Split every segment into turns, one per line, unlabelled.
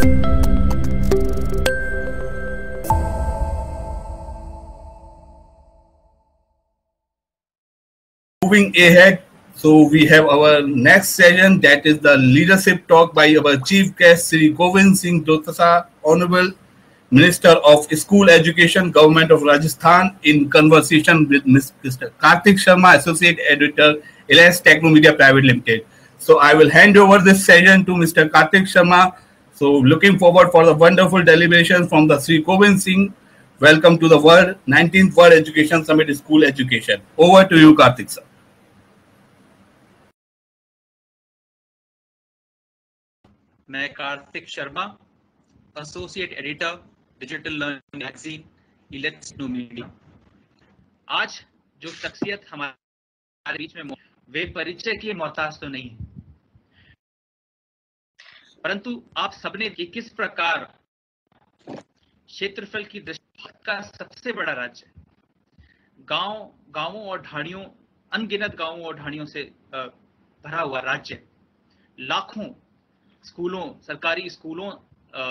Moving ahead, so we have our next session, that is the leadership talk by our chief guest Sri Govind Singh Dotasa, Honorable Minister of School Education, Government of Rajasthan, in conversation with Mr. Kartik Sharma, Associate Editor, Elias Technomedia Private Limited. So I will hand over this session to Mr. Kartik Sharma. So looking forward for the wonderful deliberations from the Sri Govind Singh. Welcome to the 19th World Education Summit School Education. Over to you, Kartik sir.
मैं Kartik Sharma, associate editor, digital learning magazine, Elets media. आज जो शख्सियत हमारे बीच में वे परिचय की मोहताज तो नहीं है, परंतु आप सबने कि किस प्रकार क्षेत्रफल की दृष्टि का सबसे बड़ा राज्य, गांवों और ढाणियों, अनगिनत गांवों और ढाणियों से भरा हुआ राज्य, लाखों स्कूलों, सरकारी स्कूलों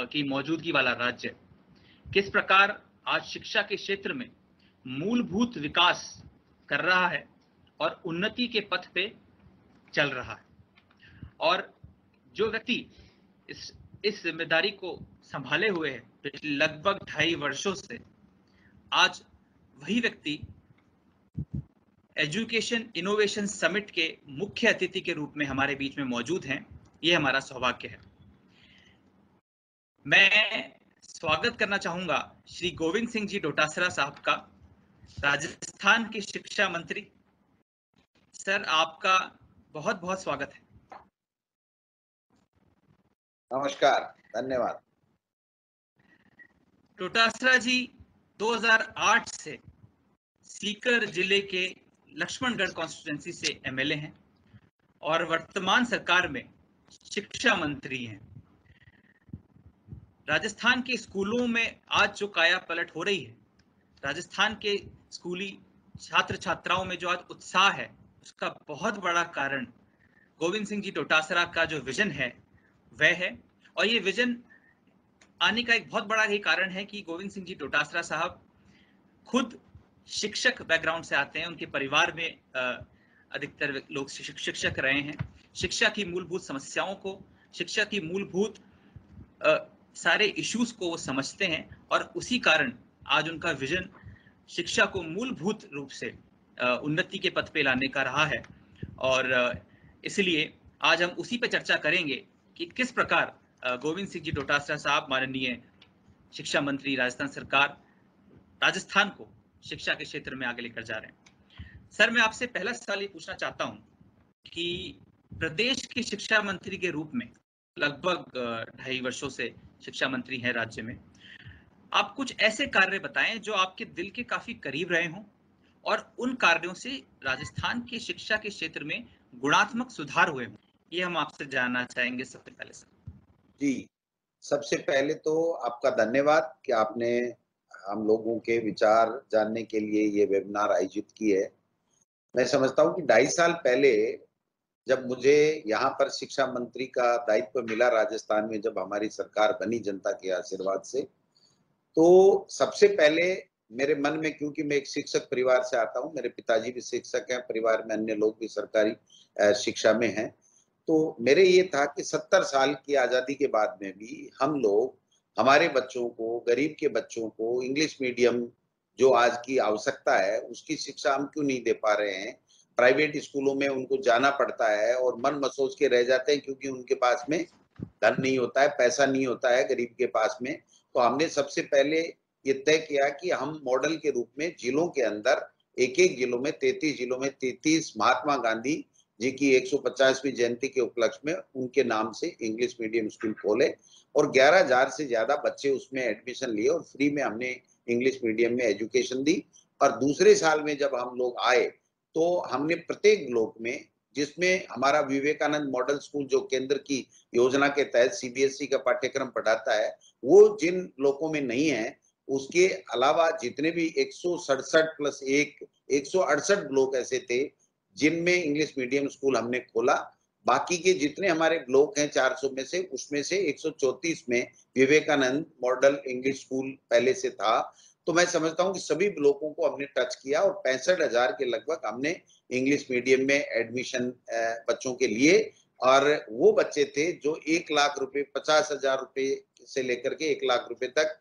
की मौजूदगी वाला राज्य, किस प्रकार आज शिक्षा के क्षेत्र में मूलभूत विकास कर रहा है और उन्नति के पथ पे चल रहा है। और जो व्यक्ति इस जिम्मेदारी को संभाले हुए है पिछले लगभग 2.5 वर्षों से, आज वही व्यक्ति एजुकेशन इनोवेशन समिट के मुख्य अतिथि के रूप में हमारे बीच में मौजूद हैं। ये हमारा सौभाग्य है। मैं स्वागत करना चाहूंगा श्री गोविंद सिंह जी डोटासरा साहब का, राजस्थान के शिक्षा मंत्री। सर, आपका बहुत बहुत स्वागत है।
नमस्कार, धन्यवाद।
डोटासरा जी 2008 से सीकर जिले के लक्ष्मणगढ़ कॉन्स्टिट्यूएंसी से एमएलए हैं और वर्तमान सरकार में शिक्षा मंत्री हैं। राजस्थान के स्कूलों में आज जो काया पलट हो रही है, राजस्थान के स्कूली छात्र छात्राओं में जो आज उत्साह है, उसका बहुत बड़ा कारण गोविंद सिंह जी डोटासरा का जो विजन है वह है। और ये विजन आने का एक बहुत बड़ा ही कारण है कि गोविंद सिंह जी डोटासरा साहब खुद शिक्षक बैकग्राउंड से आते हैं। उनके परिवार में अधिकतर लोग शिक्षक रहे हैं। शिक्षा की मूलभूत समस्याओं को, शिक्षा की मूलभूत सारे इश्यूज को वो समझते हैं और उसी कारण आज उनका विजन शिक्षा को मूलभूत रूप से उन्नति के पथ पे लाने का रहा है। और इसलिए आज हम उसी पे चर्चा करेंगे कि किस प्रकार गोविंद सिंह जी डोटासरा साहब, माननीय शिक्षा मंत्री राजस्थान सरकार, राजस्थान को शिक्षा के क्षेत्र में आगे लेकर जा रहे हैं। सर, मैं आपसे पहला सवाल ये पूछना चाहता हूँ कि प्रदेश के शिक्षा मंत्री के रूप में लगभग 2.5 वर्षों से शिक्षा मंत्री हैं राज्य में, आप कुछ ऐसे कार्य बताएं जो आपके दिल के काफी करीब रहे हों और उन कार्यों से राजस्थान के शिक्षा के क्षेत्र में गुणात्मक सुधार हुए हों। ये हम आपसे जानना चाहेंगे सबसे पहले। सर
जी, सबसे पहले तो आपका धन्यवाद कि आपने हम लोगों के विचार जानने के लिए ये वेबिनार आयोजित की है। मैं समझता हूँ कि 2.5 साल पहले जब मुझे यहाँ पर शिक्षा मंत्री का दायित्व मिला राजस्थान में, जब हमारी सरकार बनी जनता के आशीर्वाद से, तो सबसे पहले मेरे मन में, क्योंकि मैं एक शिक्षक परिवार से आता हूँ, मेरे पिताजी भी शिक्षक हैं, परिवार में अन्य लोग भी सरकारी शिक्षा में हैं, तो मेरे ये था कि 70 साल की आज़ादी के बाद में भी हम लोग हमारे बच्चों को, गरीब के बच्चों को इंग्लिश मीडियम जो आज की आवश्यकता है उसकी शिक्षा हम क्यों नहीं दे पा रहे हैं। प्राइवेट स्कूलों में उनको जाना पड़ता है और मन मसोच के रह जाते हैं क्योंकि उनके पास में धन नहीं होता है, पैसा नहीं होता है गरीब के पास में। तो हमने सबसे पहले ये तय किया कि हम मॉडल के रूप में जिलों के अंदर, एक जिलों में 33 जिलों में 33 महात्मा गांधी जी की 150वीं जयंती के उपलक्ष्य में उनके नाम से इंग्लिश मीडियम स्कूल खोले और 11,000 से ज्यादा बच्चे उसमें एडमिशन लिए और फ्री में हमने इंग्लिश मीडियम में एजुकेशन दी। और दूसरे साल में जब हम लोग आए तो हमने प्रत्येक ब्लॉक में, जिसमें हमारा विवेकानंद मॉडल स्कूल जो केंद्र की योजना के तहत सीबीएसई का पाठ्यक्रम पढ़ाता है, वो जिन ब्लॉकों में नहीं है, उसके अलावा जितने भी 167 प्लस 1 168 ब्लॉक ऐसे थे जिनमें इंग्लिश मीडियम स्कूल हमने खोला। बाकी के जितने हमारे ब्लॉक हैं 400 में से, उसमें से 134 में विवेकानंद मॉडल इंग्लिश स्कूल पहले से था। तो मैं समझता हूँ कि सभी ब्लॉकों को हमने टच किया और 65,000 के लगभग हमने इंग्लिश मीडियम में एडमिशन बच्चों के लिए, और वो बच्चे थे जो 1 लाख रुपए, 50,000 रुपए से लेकर के 1 लाख रुपए तक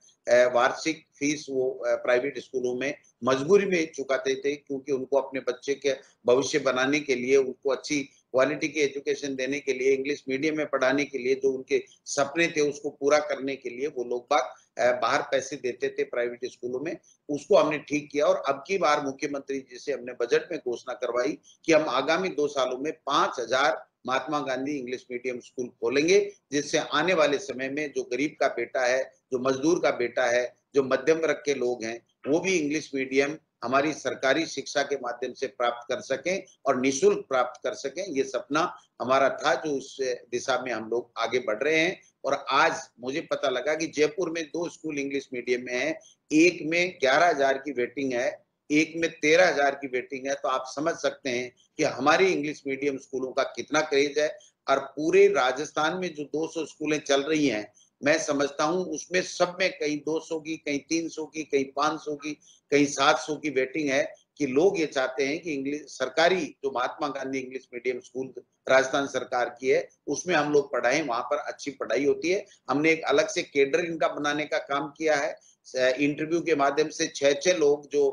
वार्षिक फीस वो प्राइवेट स्कूलों में मजबूरी में चुकाते थे, क्योंकि उनको अपने बच्चे के भविष्य बनाने के लिए, उनको अच्छी क्वालिटी की एजुकेशन देने के लिए, इंग्लिश मीडियम में पढ़ाने के लिए, जो उनके सपने थे उसको पूरा करने के लिए वो लोग बाग बाहर पैसे देते थे प्राइवेट स्कूलों में। उसको हमने ठीक किया और अब की बार मुख्यमंत्री जी से हमने बजट में घोषणा करवाई कि हम आगामी 2 सालों में 5,000 महात्मा गांधी इंग्लिश मीडियम स्कूल खोलेंगे, जिससे आने वाले समय में जो गरीब का बेटा है, जो मजदूर का बेटा है, जो मध्यम वर्ग के लोग हैं, वो भी इंग्लिश मीडियम हमारी सरकारी शिक्षा के माध्यम से प्राप्त कर सकें और निःशुल्क प्राप्त कर सकें। ये सपना हमारा था, जो उस दिशा में हम लोग आगे बढ़ रहे हैं। और आज मुझे पता लगा कि जयपुर में 2 स्कूल इंग्लिश मीडियम में है, एक में 11,000 की वेटिंग है, एक में 13,000 की वेटिंग है। तो आप समझ सकते हैं कि हमारे इंग्लिश मीडियम स्कूलों का कितना क्रेज है। और पूरे राजस्थान में जो 200 स्कूलें चल रही हैं, मैं समझता हूं उसमें सब में कहीं 200 की, कहीं 300 की, कहीं 500 की, कहीं 700 की वेटिंग है, कि लोग ये चाहते हैं कि इंग्लिश सरकारी जो Mahatma Gandhi English medium school Rajasthan सरकार की है उसमें हम लोग पढ़ाएं, वहां पर अच्छी पढ़ाई होती है। हमने एक अलग से केडर इनका बनाने का काम किया है। इंटरव्यू के माध्यम से 6 लोग जो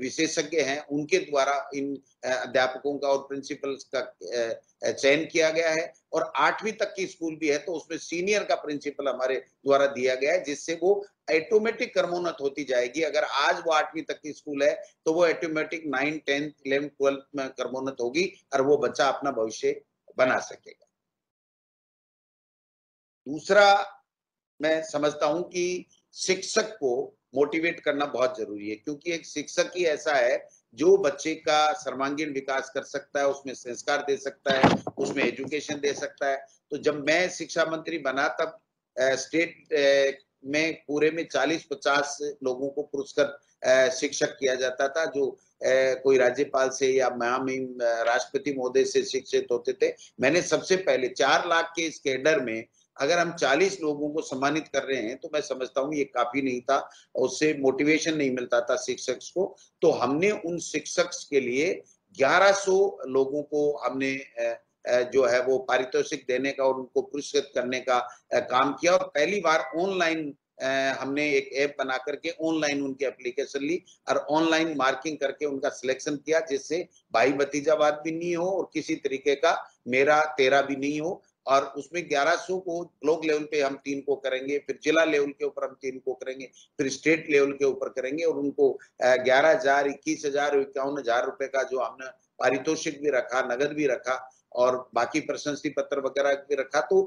विशेषज्ञ हैं उनके द्वारा इन अध्यापकों का और प्रिंसिपल्स का चयन किया गया है। और 8वीं तक की स्कूल भी है तो उसमें सीनियर का प्रिंसिपल हमारे द्वारा दिया गया है, जिससे वो ऑटोमेटिक क्रमोन्नत होती जाएगी। अगर आज वो 8वीं तक की स्कूल है तो वो ऑटोमेटिक 9, 10, 11, 12 में क्रमोन्नत होगी और वो बच्चा अपना भविष्य बना सकेगा। दूसरा, मैं समझता हूं कि शिक्षक को मोटिवेट करना बहुत जरूरी है, क्योंकि एक शिक्षक ही ऐसा है जो बच्चे का सर्वांगीण विकास कर सकता है, उसमें संस्कार दे सकता है, उसमें एजुकेशन दे सकता है। तो जब मैं शिक्षा मंत्री बना तब स्टेट में पूरे में 40-50 लोगों को पुरस्कार शिक्षक किया जाता था, जो कोई राज्यपाल से या महामहिम राष्ट्रपति महोदय से शिक्षित होते थे। मैंने सबसे पहले 4 लाख के इस कैडर में अगर हम 40 लोगों को सम्मानित कर रहे हैं तो मैं समझता हूँ ये काफी नहीं था, उससे मोटिवेशन नहीं मिलता था शिक्षक को। तो हमने उन शिक्षक के लिए 1100 लोगों को हमने जो है वो पारितोषिक देने का और उनको पुरस्कृत करने का काम किया। और पहली बार ऑनलाइन हमने एक ऐप बना करके ऑनलाइन उनकी एप्लीकेशन ली और ऑनलाइन मार्किंग करके उनका सिलेक्शन किया, जिससे भाई भतीजावाद भी नहीं हो और किसी तरीके का मेरा तेरा भी नहीं हो। और उसमें 1100 को ब्लॉक लेवल पे हम 3 को करेंगे, फिर जिला लेवल के ऊपर हम 3 को करेंगे, फिर स्टेट लेवल के ऊपर करेंगे। और उनको 11,000, 21,000, 51,000 रुपए का जो हमने पारितोषिक भी रखा, नगद भी रखा और बाकी प्रशंति पत्र वगैरह भी रखा। तो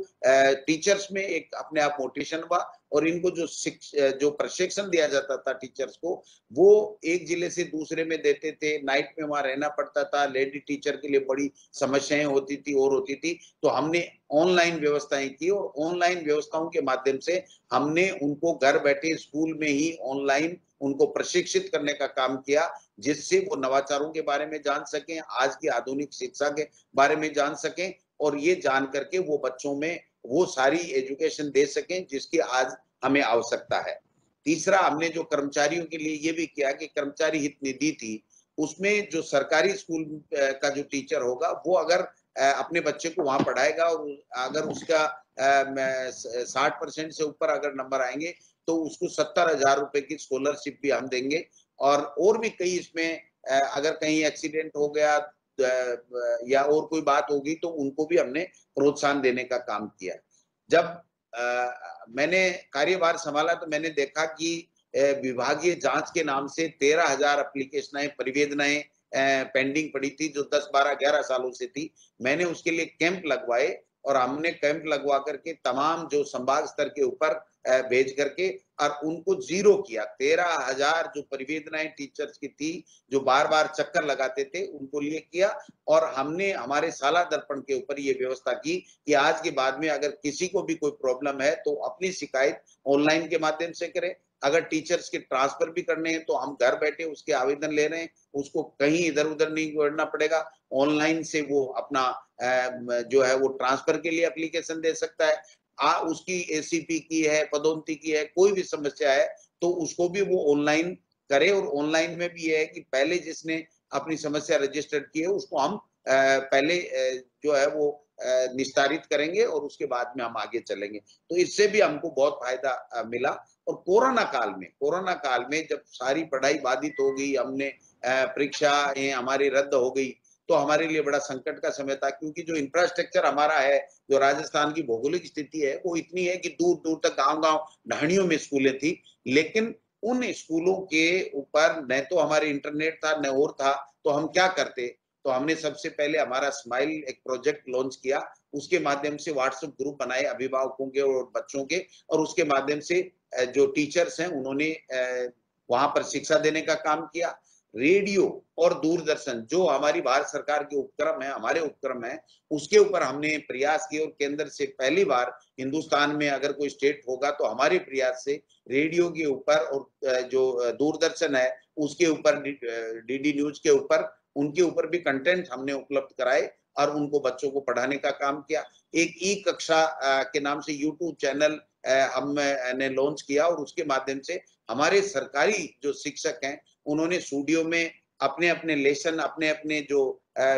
टीचर्स में एक अपने आप मोटिवेशन हुआ। और इनको जो प्रशिक्षण दिया जाता था टीचर्स को, वो एक जिले से दूसरे में देते थे, नाइट में वहां रहना पड़ता था, लेडी टीचर के लिए बड़ी समस्याएं होती थी और होती थी। तो हमने ऑनलाइन व्यवस्थाएं की और ऑनलाइन व्यवस्थाओं के माध्यम से हमने उनको घर बैठे स्कूल में ही ऑनलाइन उनको प्रशिक्षित करने का काम किया, जिससे वो नवाचारों के बारे में जान सकें, आज की आधुनिक शिक्षा के बारे में जान सकें और ये जान करके वो बच्चों में वो सारी एजुकेशन दे सकें जिसकी आज हमें आवश्यकता है। तीसरा, हमने जो कर्मचारियों के लिए ये भी किया कि कर्मचारी हित निधि थी, उसमें जो सरकारी स्कूल का जो टीचर होगा वो अगर अपने बच्चे को वहां पढ़ाएगा और अगर उसका 60% से ऊपर अगर नंबर आएंगे तो उसको 70,000 रुपए की स्कॉलरशिप भी हम देंगे। और भी कई इसमें अगर कहीं एक्सीडेंट हो गया या और कोई बात होगी तो उनको भी हमने प्रोत्साहन देने का काम किया। जब मैंने कार्यभार संभाला तो मैंने देखा कि विभागीय जांच के नाम से 13,000 एप्लीकेशनें, परिवेदनाएं पेंडिंग पड़ी थी, जो 10, 12, 11 सालों से थी। मैंने उसके लिए कैंप लगवाए और हमने कैंप लगवा करके तमाम जो संभाग स्तर के ऊपर भेज करके और उनको जीरो किया। 13,000 जो परिवेदनाएं टीचर्स की थी जो बार बार चक्कर लगाते थे उनको लिए किया। और हमने हमारे साला दर्पण के ऊपर ये व्यवस्था की कि आज के बाद में अगर किसी को भी कोई प्रॉब्लम है तो अपनी शिकायत ऑनलाइन के माध्यम से करे। अगर टीचर्स के ट्रांसफर भी करने हैं तो हम घर बैठे उसके आवेदन ले रहे हैं, उसको कहीं इधर उधर नहीं करना पड़ेगा, ऑनलाइन से वो अपना जो है वो ट्रांसफर के लिए एप्लीकेशन दे सकता है। उसकी एसीपी की है, पदोन्नति की है, कोई भी समस्या है तो उसको भी वो ऑनलाइन करे। और ऑनलाइन में भी ये है कि पहले जिसने अपनी समस्या रजिस्टर्ड की है उसको हम पहले जो है वो निस्तारित करेंगे और उसके बाद में हम आगे चलेंगे। तो इससे भी हमको बहुत फायदा मिला। और कोरोना काल में जब सारी पढ़ाई बाधित हो गई, हमने परीक्षाएं हमारी रद्द हो गई, तो हमारे लिए बड़ा संकट का समय था, क्योंकि जो इंफ्रास्ट्रक्चर हमारा है, जो राजस्थान की भौगोलिक स्थिति है, वो इतनी है कि दूर दूर तक गांव-गांव ढाणियों में स्कूलें थी। लेकिन उन स्कूलों के ऊपर न तो हमारे इंटरनेट था न और था, तो हम क्या करते? तो हमने सबसे पहले हमारा स्माइल एक प्रोजेक्ट लॉन्च किया। उसके माध्यम से व्हाट्सएप ग्रुप बनाए अभिभावकों के और बच्चों के, और उसके माध्यम से जो टीचर्स हैं उन्होंने वहां पर शिक्षा देने का काम किया। रेडियो और दूरदर्शन जो हमारी भारत सरकार के उपक्रम है, हमारे उपक्रम है, उसके ऊपर हमने प्रयास किए और केंद्र से पहली बार हिंदुस्तान में अगर कोई स्टेट होगा तो हमारे प्रयास से रेडियो के ऊपर और जो दूरदर्शन है उसके ऊपर, डीडी न्यूज के ऊपर, उनके ऊपर भी कंटेंट हमने उपलब्ध कराए और उनको बच्चों को पढ़ाने का काम किया। एक ई कक्षा के नाम से यूट्यूब चैनल हमने लॉन्च किया और उसके माध्यम से हमारे सरकारी जो शिक्षक हैं उन्होंने स्टूडियो में अपने अपने लेसन, अपने अपने जो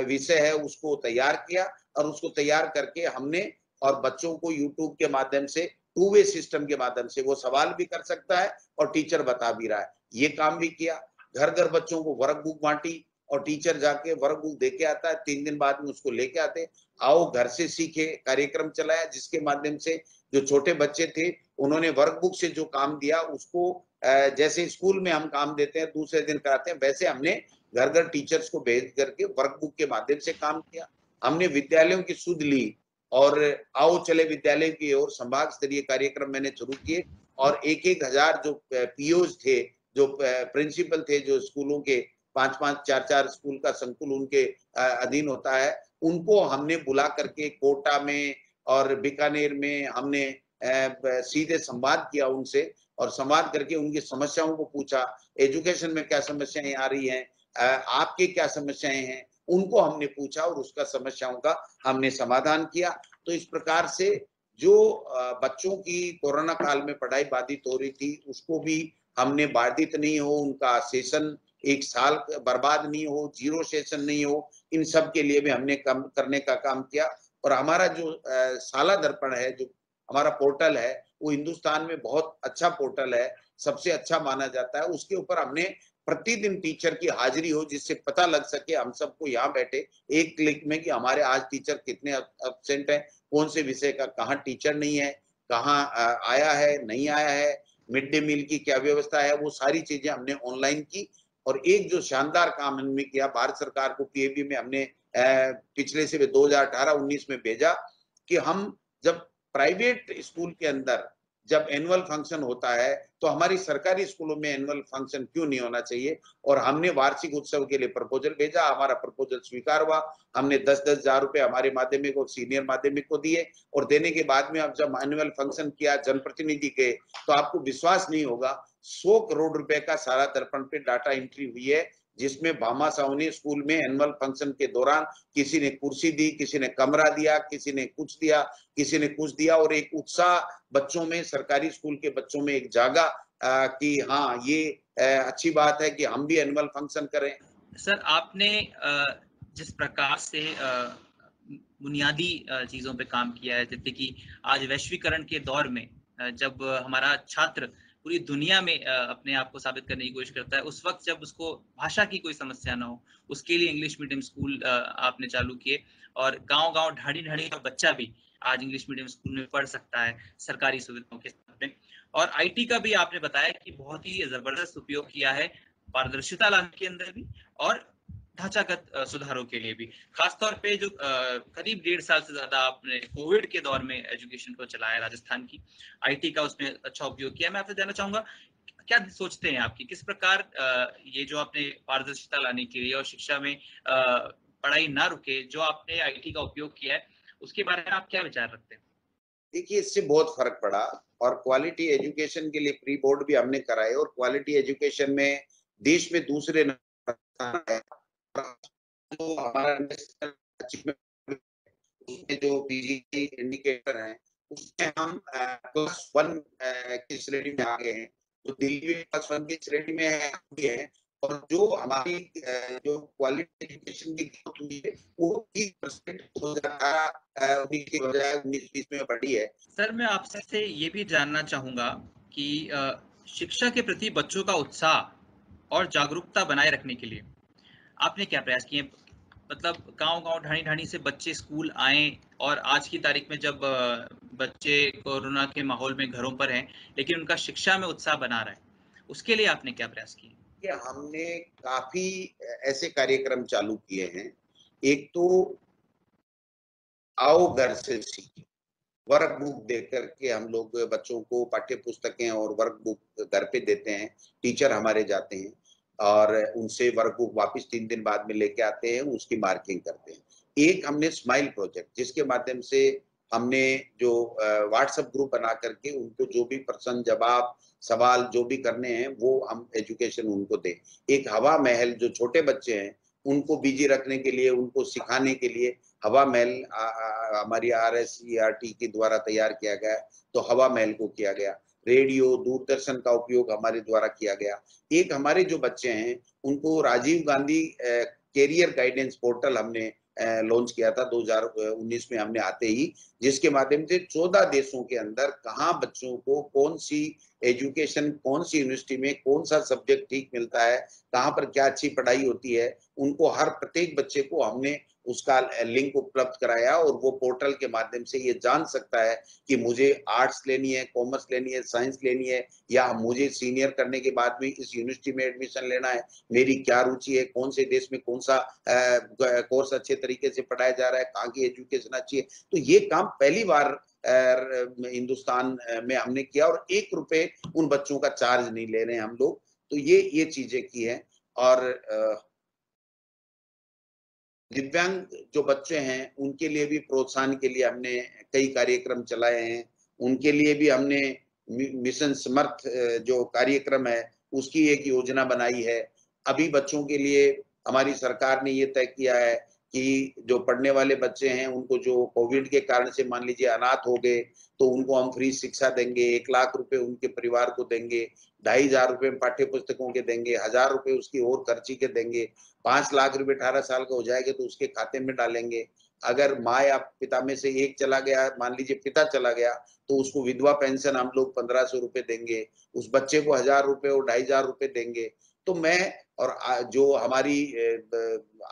विषय है उसको तैयार किया, और उसको तैयार करके हमने और बच्चों को यूट्यूब के माध्यम से टू वे सिस्टम के माध्यम से वो सवाल भी कर सकता है और टीचर बता भी रहा है, ये काम भी किया। घर घर बच्चों को वर्क बुक बांटी और टीचर जाके वर्क बुक देके आता है, 3 दिन बाद में उसको लेके आते। आओ घर से सीखे कार्यक्रम चलाया, जिसके माध्यम से जो छोटे बच्चे थे उन्होंने वर्क बुक से जो काम दिया उसको जैसे स्कूल में हम काम देते हैं दूसरे दिन कराते हैं, वैसे हमने घर घर टीचर्स को भेज करके वर्क बुक के माध्यम से काम किया। हमने विद्यालयों की सुध ली और आओ चले विद्यालय की ओर संभाग स्तरीय कार्यक्रम मैंने शुरू किए, और 1-1 हजार जो पीओज थे, जो प्रिंसिपल थे, जो स्कूलों के 5-5, 4-4 स्कूल का संकुल उनके अधीन होता है, उनको हमने बुला करके कोटा में और बीकानेर में हमने सीधे संवाद किया उनसे, और संवाद करके उनकी समस्याओं को पूछा। एजुकेशन में क्या समस्याएं आ रही हैं, आपके क्या समस्याएं हैं, उनको हमने पूछा और उसका समस्याओं का हमने समाधान किया। तो इस प्रकार से जो बच्चों की कोरोना काल में पढ़ाई बाधित हो रही थी उसको भी हमने बाधित नहीं हो, उनका सेशन 1 साल बर्बाद नहीं हो, जीरो सेशन नहीं हो, इन सब के लिए भी हमने कम करने का काम किया। और हमारा जो शाला दर्पण है, जो हमारा पोर्टल है, वो हिंदुस्तान में बहुत अच्छा पोर्टल है, सबसे अच्छा माना जाता है। उसके ऊपर हमने प्रतिदिन टीचर की हाजिरी हो, जिससे पता लग सके हम सबको यहाँ बैठे एक क्लिक में कि हमारे आज टीचर कितने एब्सेंट हैं, कौन से विषय का कहाँ टीचर नहीं है, कहाँ आया है, नहीं आया है, मिड डे मील की क्या व्यवस्था है, वो सारी चीजें हमने ऑनलाइन की। और एक जो शानदार काम हमने किया, भारत सरकार को पीएबी में हमने पिछले से 2018-19 में भेजा कि हम जब प्राइवेट स्कूल के अंदर जब एनुअल फंक्शन होता है तो हमारी सरकारी स्कूलों में एनुअल फंक्शन क्यों नहीं होना चाहिए। और हमने वार्षिक उत्सव के लिए प्रपोजल भेजा, हमारा प्रपोजल स्वीकार हुआ। हमने 10-10 हजार रुपए हमारे माध्यमिक और सीनियर माध्यमिक को दिए, और देने के बाद में अब जब एनुअल फंक्शन किया जनप्रतिनिधि के, तो आपको विश्वास नहीं होगा 100 करोड़ रुपए का सारा दर्पण पे डाटा एंट्री हुई है, जिसमें भामा साहनी स्कूल में एनुअल फंक्शन के दौरान किसी ने कुर्सी दी, किसी ने कमरा दिया, किसी ने कुछ दिया, किसी ने कुछ दिया, और एक उत्साह बच्चों में, सरकारी स्कूल के बच्चों में एक जागा कि हाँ ये अच्छी बात है कि हम भी एनुअल फंक्शन करें।
सर, आपने जिस प्रकार से बुनियादी चीजों पे काम किया है, जैसे कि आज वैश्वीकरण के दौर में जब हमारा छात्र पूरी दुनिया में अपने आप को साबित करने की कोशिश करता है, उस वक्त जब उसको भाषा की कोई समस्या ना हो, उसके लिए इंग्लिश मीडियम स्कूल आपने चालू किए, और गांव-गांव, ढाणी-ढाणी का बच्चा भी आज इंग्लिश मीडियम स्कूल में पढ़ सकता है सरकारी सुविधाओं के साथ में। और आईटी का भी आपने बताया कि बहुत ही जबरदस्त उपयोग किया है, पारदर्शिता लाने के अंदर भी और ढांचागत सुधारों के लिए भी। खासतौर पे जो करीब 1.5 साल से ज्यादा आपने कोविड के दौर में एजुकेशन को चलाया राजस्थान की, आईटी का उसमें अच्छा उपयोग किया। मैं आपसे जानना चाहूंगा, क्या सोचते हैं आपकी, किस प्रकार ये जो आपने पारदर्शिता लाने के लिए और शिक्षा में पढ़ाई ना रुके, जो आपने आईटी का उपयोग किया है, उसके बारे में आप क्या विचार रखते हैं?
देखिए, इससे बहुत फर्क पड़ा और क्वालिटी एजुकेशन के लिए प्री बोर्ड भी हमने कराए और क्वालिटी एजुकेशन में देश में दूसरे नंबर है। जो हमारा नेशनल अचीवमेंट, उसमें जो पीजी इंडिकेटर है, उसमें हम +1 की श्रेणी में आ गए हैं। तो दिल्ली में +1 की श्रेणी में है, हम भी हैं। और जो हमारी जो क्वालिटी एजुकेशन की ग्रोथ हुई है, वो 30% 2018 19 की बजाय 19-20 में बढ़ी है।
सर, मैं आपसे ये भी जानना चाहूँगा कि शिक्षा के प्रति बच्चों का उत्साह और जागरूकता बनाए रखने के लिए आपने क्या प्रयास किए? मतलब गाँव-गाँव, ढाणी-ढाणी से बच्चे स्कूल आएँ और आज की तारीख में जब बच्चे कोरोना के माहौल में घरों पर हैं, लेकिन उनका शिक्षा में उत्साह बना रहा है, उसके लिए आपने क्या प्रयास किए?
कि हमने काफ़ी ऐसे कार्यक्रम चालू किए हैं। एक तो आओ घर से सीखें, वर्क बुक देकर के हम लोग बच्चों को पाठ्य पुस्तकें और वर्क बुक घर पे देते हैं। टीचर हमारे जाते हैं और उनसे वर्क बुक वापस 3 दिन बाद में लेके आते हैं, उसकी मार्किंग करते हैं। एक हमने स्माइल प्रोजेक्ट, जिसके माध्यम से हमने जो व्हाट्सएप ग्रुप बना करके उनको जो भी प्रश्न, जवाब, सवाल जो भी करने हैं, वो हम एजुकेशन उनको दें। एक हवा महल, जो छोटे बच्चे हैं, उनको बिज़ी रखने के लिए, उनको सिखाने के लिए हवा महल हमारी RSERT के द्वारा तैयार किया गया, तो हवा महल को किया गया। रेडियो, दूरदर्शन का उपयोग हमारे द्वारा किया गया। एक हमारे जो बच्चे हैं, उनको Rajiv Gandhi career guidance portal हमने लॉन्च किया था 2019 में हमने आते ही, जिसके माध्यम से 14 देशों के अंदर कहाँ बच्चों को कौन-सी एजुकेशन, कौन-सी यूनिवर्सिटी में कौन-सा सब्जेक्ट ठीक मिलता है, कहाँ पर क्या अच्छी पढ़ाई होती है, उनको हर प्रत्येक बच्चे को हमने उसका लिंक उपलब्ध कराया और वो पोर्टल के माध्यम से ये जान सकता है कि मुझे आर्ट्स लेनी है, कॉमर्स लेनी है, साइंस लेनी है, या मुझे सीनियर करने के बाद भी इस यूनिवर्सिटी में एडमिशन लेना है, मेरी क्या रुचि है, कौन से देश में कौन सा कोर्स अच्छे तरीके से पढ़ाया जा रहा है, कहाँ की एजुकेशन अच्छी है। तो ये काम पहली बार हिंदुस्तान में हमने किया और ₹1 उन बच्चों का चार्ज नहीं ले रहे हैं हम लोग। तो ये चीजें की हैं। और दिव्यांग जो बच्चे हैं, उनके लिए भी प्रोत्साहन के लिए हमने कई कार्यक्रम चलाए हैं। उनके लिए भी हमने मिशन समर्थ जो कार्यक्रम है, उसकी एक योजना बनाई है। अभी बच्चों के लिए हमारी सरकार ने ये तय किया है कि जो पढ़ने वाले बच्चे हैं, उनको जो कोविड के कारण से मान लीजिए अनाथ हो गए, तो उनको हम फ्री शिक्षा देंगे, ₹1,00,000 उनके परिवार को देंगे, ₹2,500 पाठ्य पुस्तकों के देंगे, ₹1,000 उसकी और खर्ची के देंगे। ₹5,00,000 18 साल का हो जाएगा तो उसके खाते में डालेंगे। अगर माँ या पिता में से एक चला गया, मान लीजिए पिता चला गया, तो उसको विधवा पेंशन हम लोग ₹1,500 देंगे। उस बच्चे को ₹1,000 और ₹2,500 देंगे। तो मैं और जो हमारी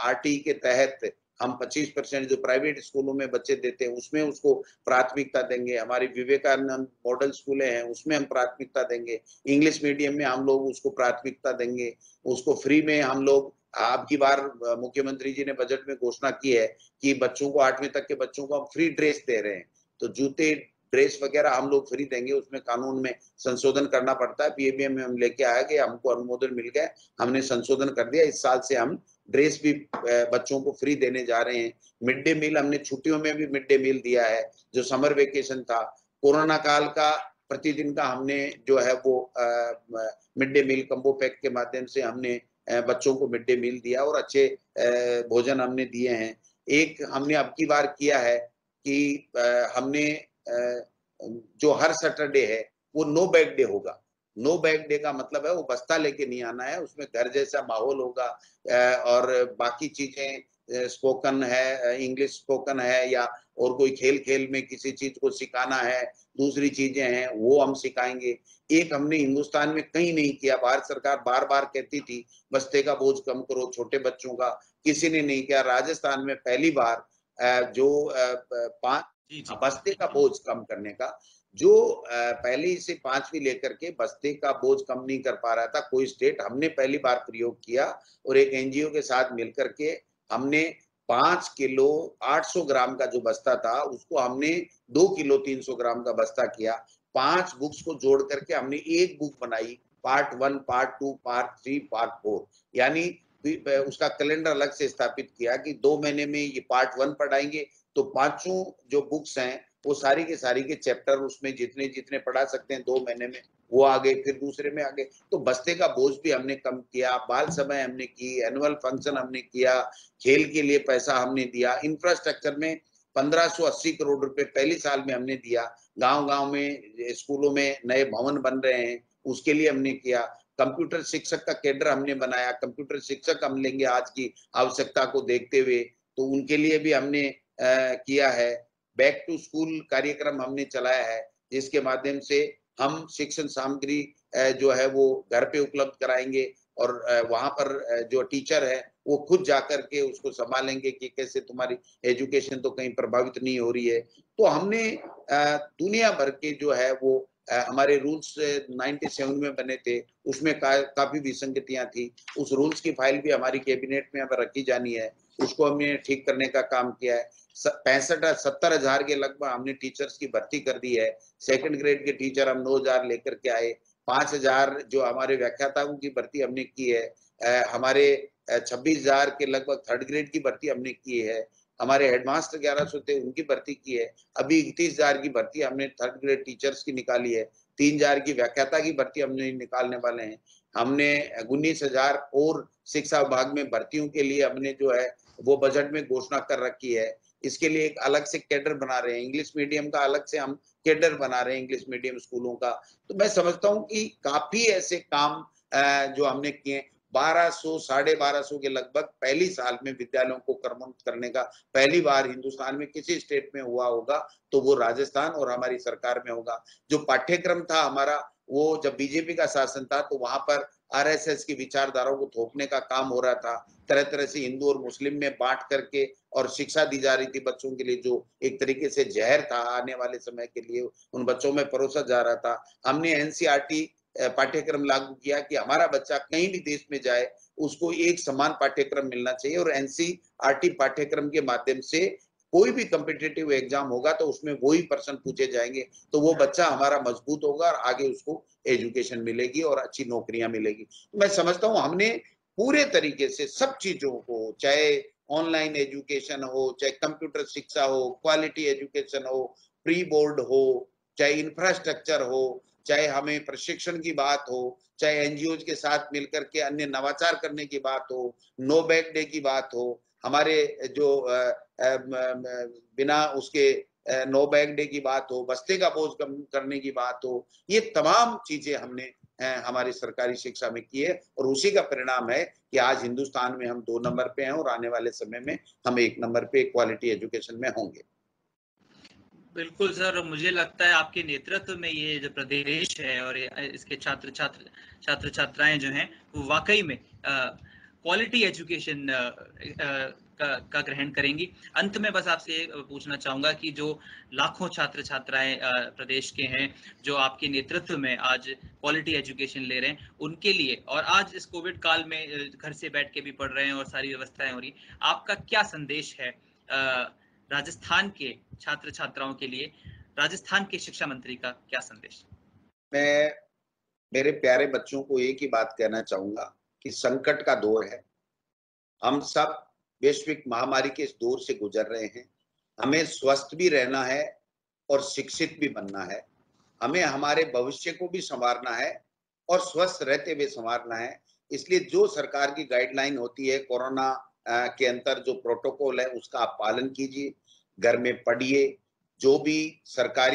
RT के तहत हम 25% जो प्राइवेट स्कूलों में बच्चे देते हैं, उसमें उसको प्राथमिकता देंगे। हमारी विवेकानंद मॉडल स्कूलें हैं, उसमें हम प्राथमिकता देंगे। इंग्लिश मीडियम में हम लोग उसको प्राथमिकता देंगे। उसको फ्री में हम लोग, अब की बार मुख्यमंत्री जी ने बजट में घोषणा की है कि बच्चों को 8वीं तक के बच्चों को हम फ्री ड्रेस दे रहे हैं। तो जूते, ड्रेस वगैरह हम लोग फ्री देंगे। उसमें कानून में संशोधन करना पड़ता है। PABM में हम लेके आए गए, हमको अनुमोदन मिल गया, हमने संशोधन कर दिया। इस साल से हम ड्रेस भी बच्चों को फ्री देने जा रहे हैं। मिड डे मील हमने छुट्टियों में भी मिड डे मील दिया है। जो समर वेकेशन था, कोरोना काल का, प्रतिदिन का हमने जो है वो mid day meal combo pack के माध्यम से हमने बच्चों को मिड डे मील दिया और अच्छे भोजन हमने दिए हैं। एक हमने अब की बार किया है कि हमने जो हर सैटरडे है वो नो बैग डे होगा। नो बैग डे का मतलब है वो बस्ता लेके नहीं आना है, उसमें घर जैसा माहौल होगा और बाकी चीजें स्पोकन है, इंग्लिश स्पोकन है, या और कोई खेल-खेल में किसी चीज को सिखाना है, दूसरी चीजें हैं वो हम सिखाएंगे। एक हमने हिंदुस्तान में कहीं नहीं किया, भारत सरकार बार-बार कहती थी बस्ते का बोझ कम करो, छोटे बच्चों का, किसी ने नहीं किया। राजस्थान में पहली बार जो
जी, जी।
बस्ते का बोझ कम करने का, जो पहले से 5वीं लेकर के बस्ते का बोझ कम नहीं कर पा रहा था कोई स्टेट, हमने पहली बार प्रयोग किया और एक NGO के साथ मिलकर के हमने 5 किलो 800 ग्राम का जो बस्ता था, उसको हमने 2 किलो 300 ग्राम का बस्ता किया। 5 बुक्स को जोड़ करके हमने एक बुक बनाई, पार्ट 1, पार्ट 2, पार्ट 3, पार्ट 4, यानी उसका कैलेंडर अलग से स्थापित किया कि 2 महीने में ये पार्ट 1 पढ़ाएंगे, तो 5 जो बुक्स हैं वो सारी के चैप्टर उसमें जितने जितने पढ़ा सकते हैं 2 महीने में वो आ गए, फिर दूसरे में आ गए। तो बस्ते का बोझ भी हमने कम किया, बाल समय हमने की, एनुअल फंक्शन हमने किया, खेल के लिए पैसा हमने दिया, इंफ्रास्ट्रक्चर में 1580 करोड़ रुपए पहले साल में हमने दिया, गांव-गांव में स्कूलों में नए भवन बन रहे हैं, उसके लिए हमने किया। कंप्यूटर शिक्षक का कैडर हमने बनाया, कंप्यूटर शिक्षक हम लेंगे आज की आवश्यकता को देखते हुए, तो उनके लिए भी हमने किया है। बैक टू स्कूल कार्यक्रम हमने चलाया है, जिसके माध्यम से हम शिक्षण सामग्री जो है वो घर पे उपलब्ध कराएंगे और वहां पर जो टीचर है वो खुद जाकर के उसको संभालेंगे कि कैसे तुम्हारी एजुकेशन तो कहीं प्रभावित नहीं हो रही है। तो हमने दुनिया भर के जो है वो हमारे रूल्स 97 में बने थे, उसमें काफी विसंगतियां थी। उस रूल्स की फाइल भी हमारी कैबिनेट में अब रखी जानी है, उसको हमने ठीक करने का काम किया है। 65-70 के लगभग हमने टीचर्स की भर्ती कर दी है। सेकंड ग्रेड के टीचर हम 9,000 लेकर के आए। 5,000 जो हमारे व्याख्याताओं की भर्ती हमने की है। हमारे 26,000 के लगभग थर्ड ग्रेड की भर्ती हमने की है। हमारे हेडमास्टर 1100 थे, उनकी भर्ती की है। अभी 31,000 की भर्ती हमने थर्ड ग्रेड टीचर्स की निकाली है। 3,000 की व्याख्याता की भर्ती हमने निकालने वाले हैं। हमने 19,000 और शिक्षा विभाग में भर्तियों के लिए हमने जो है वो बजट में घोषणा कर रखी है। इसके लिए एक अलग से कैडर बना रहे हैं, इंग्लिश मीडियम का अलग से हम कैडर बना रहे हैं, इंग्लिश मीडियम स्कूलों का। तो मैं समझता हूँ कि काफी ऐसे काम जो हमने किए। 1200 1250 के लगभग पहली साल में विद्यालयों को क्रमबद्ध करने का पहली बार हिंदुस्तान में किसी स्टेट में हुआ होगा तो वो राजस्थान और हमारी सरकार में होगा। जो पाठ्यक्रम था हमारा, वो जब बीजेपी का शासन था तो वहां पर आरएसएस की विचारधाराओं को थोपने का काम हो रहा था। तरह तरह से हिंदू और मुस्लिम में बांट करके और शिक्षा दी जा रही थी बच्चों के लिए, जो एक तरीके से जहर था आने वाले समय के लिए उन बच्चों में परोसा जा रहा था। हमने एनसीईआरटी पाठ्यक्रम लागू किया कि हमारा बच्चा कहीं भी देश में जाए उसको एक समान पाठ्यक्रम मिलना चाहिए, और एनसीईआरटी पाठ्यक्रम के माध्यम से कोई भी कॉम्पिटिटिव एग्जाम होगा तो उसमें वही प्रश्न पूछे जाएंगे, तो वो बच्चा हमारा मजबूत होगा और आगे उसको एजुकेशन मिलेगी और अच्छी नौकरियां मिलेगी। तो मैं समझता हूँ हमने पूरे तरीके से सब चीजों को, चाहे ऑनलाइन एजुकेशन हो, चाहे कंप्यूटर शिक्षा हो, क्वालिटी एजुकेशन हो, प्री बोर्ड हो, चाहे इंफ्रास्ट्रक्चर हो, चाहे हमें प्रशिक्षण की बात हो, चाहे एनजीओ के साथ मिलकर के अन्य नवाचार करने की बात हो, नो बैक डे की बात हो, हमारे जो बिना उसके नो बैक डे की बात हो, बस्ते का बोझ कम करने की बात हो, ये तमाम चीजें हमने हमारी सरकारी शिक्षा में की है, और उसी का परिणाम है कि आज हिंदुस्तान में हम 2 नंबर पे हैं और आने वाले समय में हम 1 नंबर पे क्वालिटी एजुकेशन में होंगे।
बिल्कुल सर, मुझे लगता है आपके नेतृत्व में ये जो प्रदेश है और इसके छात्र छात्राएं जो हैं वो वाकई में क्वालिटी एजुकेशन का ग्रहण करेंगी। अंत में बस आपसे पूछना चाहूंगा कि जो लाखों छात्र छात्राएं प्रदेश के हैं जो आपके नेतृत्व में आज क्वालिटी एजुकेशन ले रहे हैं, उनके लिए, और आज इस कोविड काल में घर से बैठ के भी पढ़ रहे हैं और सारी व्यवस्थाएं हो रही, आपका क्या संदेश है राजस्थान के छात्र छात्राओं के लिए? राजस्थान के शिक्षा मंत्री का क्या संदेश?
मैं मेरे प्यारे बच्चों को एक ही बात कहना चाहूंगा कि संकट का दौर है, हम सब वैश्विक महामारी के इस दौर से गुजर रहे हैं। हमें स्वस्थ भी रहना है और शिक्षित भी बनना है। हमें हमारे भविष्य को भी संवारना है और स्वस्थ रहते हुए संवारना है। इसलिए जो सरकार की गाइडलाइन होती है कोरोना के अंतर जो प्रोटोकॉल है उसका आप पालन कीजिए, घर में पढ़िए। जो भी सरकार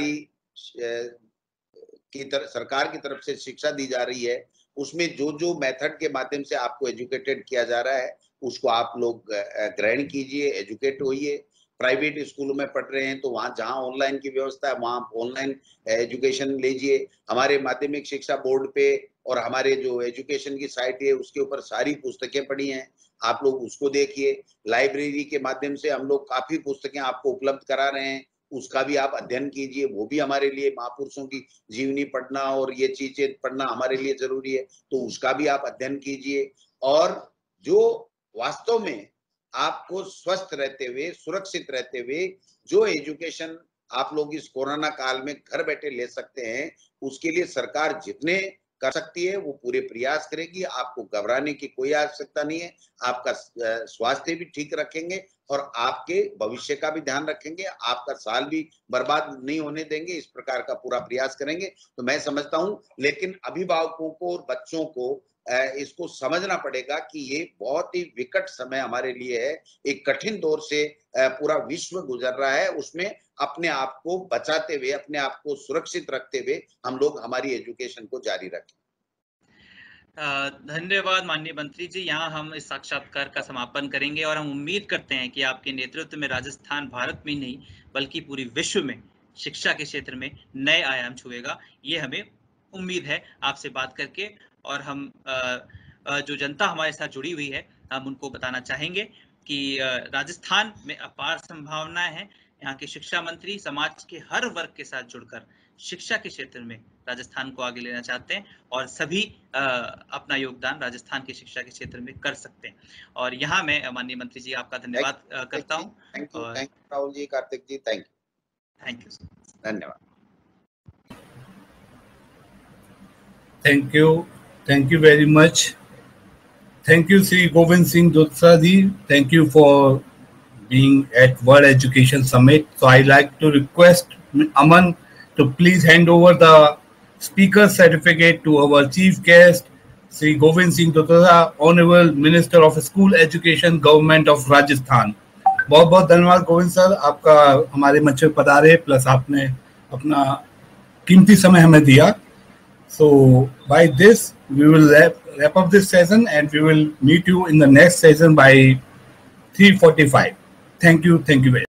की तरफ से शिक्षा दी जा रही है उसमें जो जो मेथड के माध्यम से आपको एजुकेटेड किया जा रहा है उसको आप लोग ग्रहण कीजिए, एजुकेट होइए। प्राइवेट स्कूलों में पढ़ रहे हैं तो वहाँ जहाँ ऑनलाइन की व्यवस्था है वहाँ ऑनलाइन एजुकेशन लीजिए। हमारे माध्यमिक शिक्षा बोर्ड पे और हमारे जो एजुकेशन की साइट है उसके ऊपर सारी पुस्तकें पड़ी हैं, आप लोग उसको देखिए। लाइब्रेरी के माध्यम से हम लोग काफी पुस्तकें आपको उपलब्ध करा रहे हैं, उसका भी आप अध्ययन कीजिए। वो भी हमारे लिए महापुरुषों की जीवनी पढ़ना और ये चीजें पढ़ना हमारे लिए जरूरी है, तो उसका भी आप अध्ययन कीजिए। और जो वास्तव में आपको स्वस्थ रहते हुए, सुरक्षित रहते हुए जो एजुकेशन आप लोग इस कोरोना काल में घर बैठे ले सकते हैं, उसके लिए सरकार जितने कर सकती है वो पूरे प्रयास करेगी। आपको घबराने की कोई आवश्यकता नहीं है, आपका स्वास्थ्य भी ठीक रखेंगे और आपके भविष्य का भी ध्यान रखेंगे, आपका साल भी बर्बाद नहीं होने देंगे, इस प्रकार का पूरा प्रयास करेंगे। तो मैं समझता हूं, लेकिन अभिभावकों को और बच्चों को इसको समझना पड़ेगा कि ये बहुत ही विकट समय हमारे लिए है, एक कठिन दौर से पूरा विश्व गुजर रहा है, उसमें अपने आप को बचाते हुए, अपने आप को सुरक्षित रखते हुए हम लोग हमारी एजुकेशन को जारी रखें।
धन्यवाद माननीय मंत्री जी। यहाँ हम इस साक्षात्कार का समापन करेंगे और हम उम्मीद करते हैं कि आपके नेतृत्व में राजस्थान भारत में नहीं बल्कि पूरी विश्व में शिक्षा के क्षेत्र में नए आयाम छुएगा, ये हमें उम्मीद है आपसे बात करके। और हम जो जनता हमारे साथ जुड़ी हुई है, हम उनको बताना चाहेंगे कि राजस्थान में अपार संभावनाएं हैं। यहाँ के शिक्षा मंत्री समाज के हर वर्ग के साथ जुड़कर शिक्षा के क्षेत्र में राजस्थान को आगे लेना चाहते हैं और सभी अपना योगदान राजस्थान की शिक्षा के क्षेत्र में कर सकते हैं। और यहाँ मैं माननीय मंत्री जी आपका धन्यवाद करता हूँ।
Thank you Rahul ji, Kartik ji, thank
you,
धन्यवाद।
Thank you very much. Thank you, Sri Govind Singh Dotsa ji. Thank you for being at World Education Summit. So I like to request Aman to please hand over the speaker certificate to our chief guest, Sri Govind Singh Dotsa, Honorable Minister of School Education, Government of Rajasthan. बहुत बहुत धन्यवाद Govind sir, आपका हमारे मंच पर पधारे, plus आपने अपना कीमती समय हमें दिया. So by this we will wrap up this session and we will meet you in the next session by 3:45. Thank you very much.